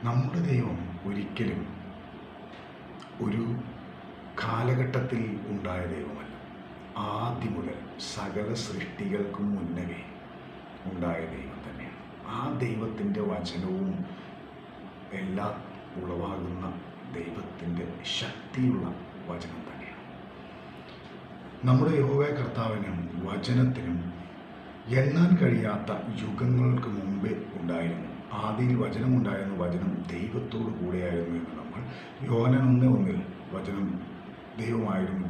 നമ്മുടെ ദൈവം ഒരിക്കലും ഒരു കാലഘട്ടത്തിൽ ഉണ്ടായ ദൈവമല്ല. ആദ്യം മുതൽ സകല സൃഷ്ടികൾക്കും മുന്നമേ ഉണ്ടായ ദൈവം തന്നെയാണ്. ആ ദൈവത്തിൻ്റെ വചനവും എല്ലാം ഉളവാകുന്ന ദൈവത്തിൻ്റെ ശക്തിയുള്ള വചനം തന്നെയാണ്. നമ്മുടെ യഹോവ കർത്താവിനും വചനത്തിനും എണ്ണാൻ കഴിയാത്ത യുഗങ്ങൾക്ക് മുമ്പേ ഉണ്ടായിരുന്നു. ആദിയിൽ വചനമുണ്ടായിരുന്നു, വചനം ദൈവത്തോടു കൂടെയായിരുന്നു എന്ന് നമ്മൾ യോഹന്നാൻ 1:1 വചനം ദൈവമായിരുന്നു,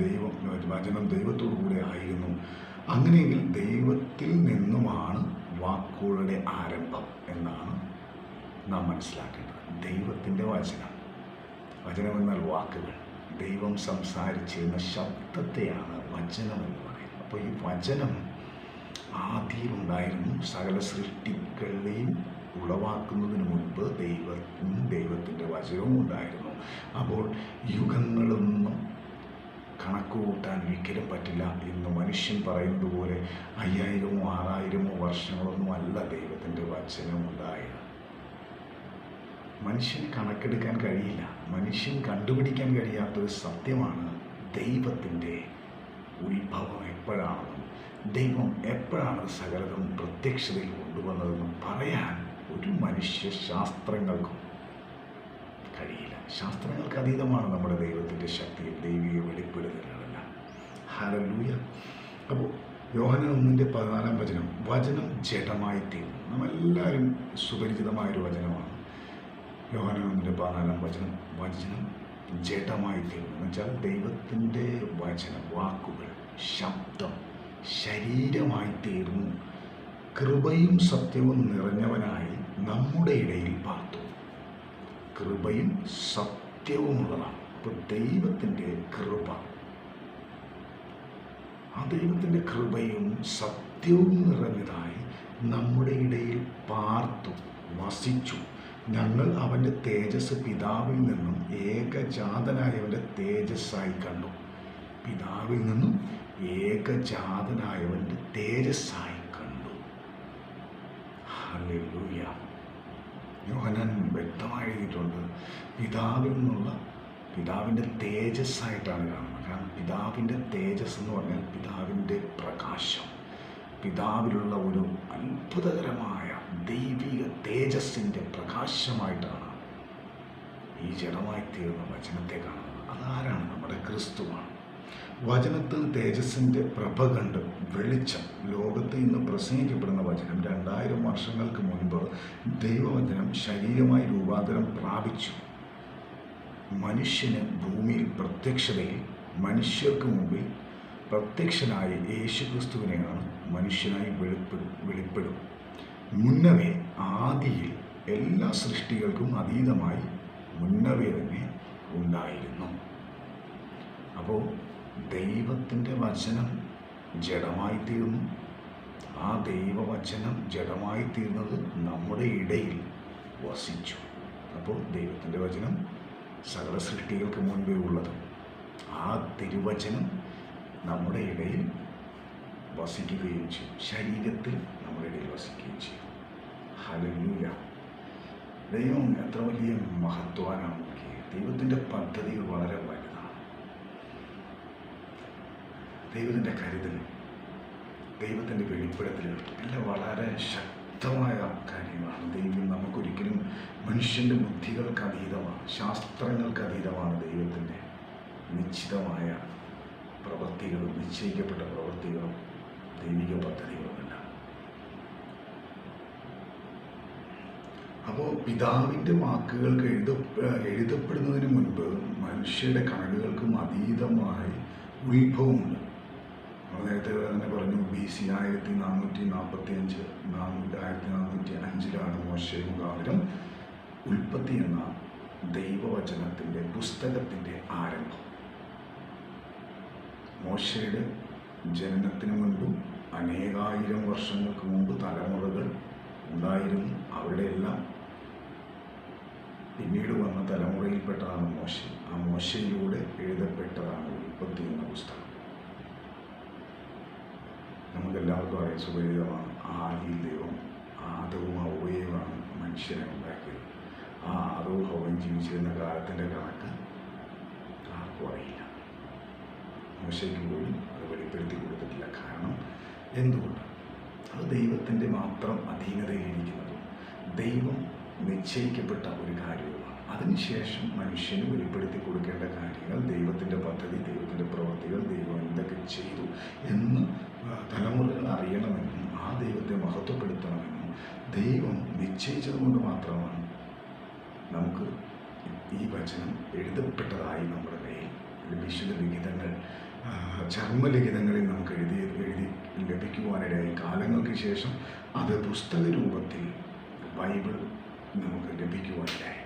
വചനം ദൈവത്തോടു കൂടെ ആയിരുന്നു. അങ്ങനെയെങ്കിൽ ദൈവത്തിൽ നിന്നുമാണ് വാക്കുകളുടെ ആരംഭം എന്നാണ് നാം മനസ്സിലാക്കേണ്ടത്. ദൈവത്തിൻ്റെ വചനം എന്നാൽ വാക്കുകൾ, ദൈവം സംസാരിച്ചിരുന്ന ശബ്ദത്തെയാണ് വചനം എന്ന് പറയുന്നത്. അപ്പോൾ ഈ വചനം ആദിയിലുണ്ടായിരുന്നു. സകല സൃഷ്ടികളെയും ഉളവാക്കുന്നതിന് മുൻപ് ദൈവത്തിൻ്റെ വചനവും ഉണ്ടായിരുന്നു. അപ്പോൾ യുഗങ്ങളൊന്നും കണക്ക് കൂട്ടാൻ ഒരിക്കലും പറ്റില്ല. ഇന്ന് മനുഷ്യൻ പറയുന്നത് പോലെ 5000 6000 വർഷങ്ങളൊന്നും അല്ല ദൈവത്തിൻ്റെ വചനം ഉണ്ടായത്. മനുഷ്യന് കണക്കെടുക്കാൻ കഴിയില്ല. മനുഷ്യൻ കണ്ടുപിടിക്കാൻ കഴിയാത്തൊരു സത്യമാണ് ദൈവത്തിൻ്റെ ഉത്ഭവം എപ്പോഴാണെന്നും ദൈവം എപ്പോഴാണ് സകലതും പ്രത്യക്ഷതയിൽ കൊണ്ടുവന്നതെന്നും പറയാൻ ഒരു മനുഷ്യ ശാസ്ത്രങ്ങൾക്കും കഴിയില്ല. ശാസ്ത്രങ്ങൾക്ക് അതീതമാണ് നമ്മുടെ ദൈവത്തിൻ്റെ ശക്തിയും ദൈവിക വെളിപ്പെടുത്തലുകളെല്ലാം. ഹല്ലേലൂയ. അപ്പോൾ യോഹന്നാൻ 1:14 വചനം, വചനം ജഡമായി തീർന്നു. നമ്മളെല്ലാവരും സുപരിചിതമായൊരു വചനമാണ്. യോഹന്നാൻ 1:14 വചനം, വചനം ജഡമായി തീർന്നു എന്ന് വെച്ചാൽ ദൈവത്തിൻ്റെ വചനം, വാക്കുകൾ, ശബ്ദം ശരീരമായി തീർന്നു, കൃപയും സത്യവും നിറഞ്ഞവനായി നമ്മുടെ ഇടയിൽ പാർത്തു. കൃപയും സത്യവുമുള്ളതാണ്. അപ്പോൾ ദൈവത്തിൻ്റെ കൃപ, ആ ദൈവത്തിൻ്റെ കൃപയും സത്യവും നിറഞ്ഞതായി നമ്മുടെ ഇടയിൽ പാർത്തു, വസിച്ചു. ഞങ്ങൾ അവൻ്റെ തേജസ് പിതാവിൽ നിന്നും ഏകജാതനായവൻ്റെ തേജസ്സായി കണ്ടു. പിതാവിൽ നിന്നും ഏകജാതനായവൻ്റെ തേജസ്സായി കണ്ടു. ഹല്ലേലൂയ. യോഹന്നാൻ വ്യക്തമായി എഴുതിയിട്ടുണ്ട്, പിതാവിൽ നിന്നുള്ള പിതാവിൻ്റെ തേജസ്സായിട്ടാണ് കാണുന്നത്. കാരണം പിതാവിൻ്റെ തേജസ് എന്ന് പറഞ്ഞാൽ പിതാവിൻ്റെ പ്രകാശം, പിതാവിലുള്ള ഒരു അത്ഭുതകരമായ ദൈവിക തേജസ്സിൻ്റെ പ്രകാശമായിട്ടാണ് ഈ ജഡമായി തീർന്ന വചനത്തെ കാണുന്നത്. അതാരാണ്? നമ്മുടെ ക്രിസ്തുവാണ്. വചനത്തിൽ തേജസ്സിൻ്റെ പ്രഭ കണ്ട് വെളിച്ചം ലോകത്ത് ഇന്ന് പ്രസംഗിക്കപ്പെടുന്ന വചനം 2000 വർഷങ്ങൾക്ക് മുൻപ് ദൈവവചനം ശരീരമായി രൂപാന്തരം പ്രാപിച്ചു. മനുഷ്യന് ഭൂമിയിൽ പ്രത്യക്ഷതയിൽ മനുഷ്യർക്ക് മുമ്പിൽ പ്രത്യക്ഷനായ യേശുക്രിസ്തുവിനെയാണ് മനുഷ്യനായി വെളിപ്പെടും. മുന്നവേ ആദിയിൽ എല്ലാ സൃഷ്ടികൾക്കും അതീതമായി മുന്നവേ തന്നെ ഉണ്ടായിരുന്നു. അപ്പോൾ ദൈവത്തിൻ്റെ വചനം ജഡമായി തീർന്നു. ആ ദൈവവചനം ജഡമായി തീർന്നത് നമ്മുടെ ഇടയിൽ വസിച്ചു. അപ്പോൾ ദൈവത്തിൻ്റെ വചനം സകല സൃഷ്ടികൾക്ക് മുൻപേ ഉള്ളതും ആ തിരുവചനം നമ്മുടെ ഇടയിൽ വസിക്കുകയും ചെയ്യും. ശരീരത്തിൽ നമ്മുടെ ഇടയിൽ വസിക്കുകയും ചെയ്യും. ഹല്ലേലൂയ. ദൈവം എത്ര വലിയ മഹത്വാനാണ് നോക്കിയത്. ദൈവത്തിൻ്റെ പദ്ധതികൾ വളരെ വലുതാണ്. ദൈവത്തിൻ്റെ കരുതൽ, ദൈവത്തിൻ്റെ വെളിപ്പെടുത്തലുകൾ എല്ലാം വളരെ ശക്തമായ കാര്യങ്ങളാണ്. ദൈവം നമുക്കൊരിക്കലും മനുഷ്യൻ്റെ ബുദ്ധികൾക്ക് അതീതമാണ്, ശാസ്ത്രങ്ങൾക്ക് അതീതമാണ്. ദൈവത്തിൻ്റെ നിശ്ചിതമായ പ്രവൃത്തികളും നിശ്ചയിക്കപ്പെട്ട പ്രവൃത്തികളും ദൈവിക പദ്ധതികളുമെല്ലാം. അപ്പോൾ പിതാവിൻ്റെ വാക്കുകൾക്ക് എഴുതപ്പെടുന്നതിന് മുൻപ് മനുഷ്യരുടെ കണക്കുകൾക്കും അതീതമായി ഉത്ഭവമുണ്ട്. നേരത്തെ തന്നെ പറഞ്ഞു, BC 1445 1405 മോശെ മുഖാന്തരം ഉൽപ്പത്തി എന്ന ദൈവവചനത്തിൻ്റെ പുസ്തകത്തിൻ്റെ ആരംഭം. മോശയുടെ ജനനത്തിന് മുൻപും അനേകായിരം വർഷങ്ങൾക്ക് മുമ്പ് തലമുറകൾ ഉണ്ടായിരുന്നു. അവരുടെ എല്ലാം പിന്നീട് വന്ന തലമുറയിൽപ്പെട്ടതാണ് മോശ. ആ മോശയിലൂടെ എഴുതപ്പെട്ടതാണ് ഉൽപ്പത്തി എന്ന പുസ്തകം. നമുക്കെല്ലാവർക്കും അറിയാൻ സുപരിചിതമാണ്. ആദിയിൽ ദൈവം ആദവും ഹവ്വയുമാണ് മനുഷ്യനെ ഉണ്ടാക്കിയത്. ആ ആദവും ജീവിച്ചിരുന്ന കാലത്തിൻ്റെ കണക്ക് ആർക്കും അറിയില്ല. മോശയ്ക്ക് പോലും അത് വെളിപ്പെടുത്തി കൊടുത്തിട്ടില്ല. കാരണം എന്തുകൊണ്ട്? അത് ദൈവത്തിൻ്റെ മാത്രം അധീനതയിലിരിക്കുന്നതും ദൈവം നിശ്ചയിക്കപ്പെട്ട ഒരു കാര്യവുമാണ്. അതിനുശേഷം മനുഷ്യന് വെളിപ്പെടുത്തി കൊടുക്കേണ്ട കാര്യങ്ങൾ, ദൈവത്തിൻ്റെ പദ്ധതി, ദൈവത്തിൻ്റെ പ്രവൃത്തികൾ, ദൈവം എന്തൊക്കെ ചെയ്തു എന്ന് തലമുറകൾ അറിയണമെന്നും ആ ദൈവത്തെ മഹത്വപ്പെടുത്തണമെന്നും ദൈവം നിശ്ചയിച്ചതുകൊണ്ട് മാത്രമാണ് നമുക്ക് ഈ വചനം എഴുതപ്പെട്ടതായി നമ്മുടെ കയ്യിൽ വിശുദ്ധ ലിഖിതങ്ങൾ, ചർമ്മലിഖിതങ്ങളിൽ നമുക്ക് എഴുതി ലഭിക്കുവാനിടയായി. കാലങ്ങൾക്ക് ശേഷം അത് പുസ്തക രൂപത്തിൽ ബൈബിൾ നമുക്ക് ലഭിക്കുവാനിടയായി.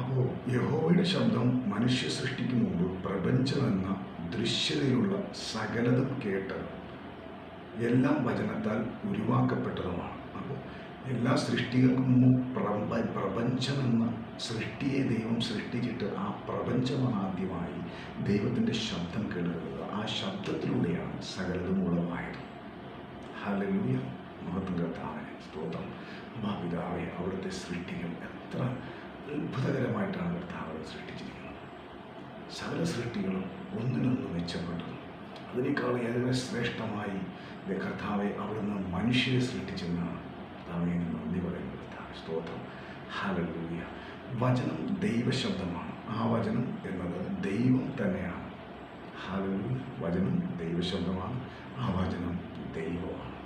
അപ്പോൾ യഹോവയുടെ ശബ്ദം മനുഷ്യ സൃഷ്ടിക്ക് മുമ്പ് പ്രപഞ്ചമെന്ന ദൃശ്യതയിലുള്ള സകലതും കേട്ടത് എല്ലാം വചനത്താൽ ഉരുവാക്കപ്പെട്ടതുമാണ്. അപ്പോൾ എല്ലാ സൃഷ്ടികൾക്കും മുമ്പ് പ്രപഞ്ചമെന്ന സൃഷ്ടിയെ ദൈവം സൃഷ്ടിച്ചിട്ട് ആ പ്രപഞ്ചമാണ് ആദ്യമായി ദൈവത്തിൻ്റെ ശബ്ദം കേൾക്കുന്നത്. ആ ശബ്ദത്തിലൂടെയാണ് സകലതും ഉളവായത്. ഹല്ലേലൂയ, മഹത്വം കർത്താവിനെ സ്തോത്രം. പിതാവേ, അവിടുത്തെ സൃഷ്ടികൾ എത്ര അത്ഭുതകരമായിട്ടാണ് കർത്താവ് സൃഷ്ടിച്ചിരിക്കുന്നത്. സകല സൃഷ്ടികളും ഒന്നിനൊന്ന് മെച്ചപ്പെട്ടതും അതിനേക്കാൾ ഏറെ ശ്രേഷ്ഠമായി കർത്താവെ അവിടുന്ന് മനുഷ്യരെ സൃഷ്ടിച്ചെന്നാണ് കർത്താവെ നന്ദി പറയുന്നത്. കർത്താവ് സ്തോത്രം. ഹല്ലേലൂയ. വചനം ദൈവശബ്ദമാണ്. ആ വചനം എന്നത് ദൈവം തന്നെയാണ്. ഹല്ലേലൂയ. വചനം ദൈവശബ്ദമാണ്. ആ വചനം ദൈവമാണ്.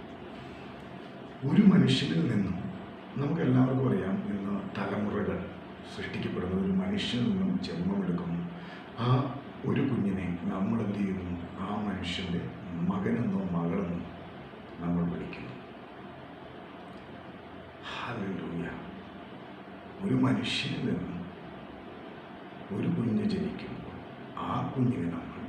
ഒരു മനുഷ്യനിൽ നിന്നും നമുക്കെല്ലാവർക്കും അറിയാം, ഇന്ന് തലമുറകൾ സൃഷ്ടിക്കപ്പെടുന്ന ഒരു മനുഷ്യനിൽ നിന്നും ജന്മമെടുക്കുന്നു. ആ ഒരു കുഞ്ഞിനെ നമ്മൾ എന്ത് ചെയ്യുന്നു? ആ മനുഷ്യൻ്റെ മകനെന്നോ മകളെന്നോ നമ്മൾ വിളിക്കുന്നു. ഹല്ലേലൂയ. ഒരു മനുഷ്യനിൽ നിന്നും ഒരു കുഞ്ഞ് ജനിക്കുമ്പോൾ ആ കുഞ്ഞിനെ നമ്മൾ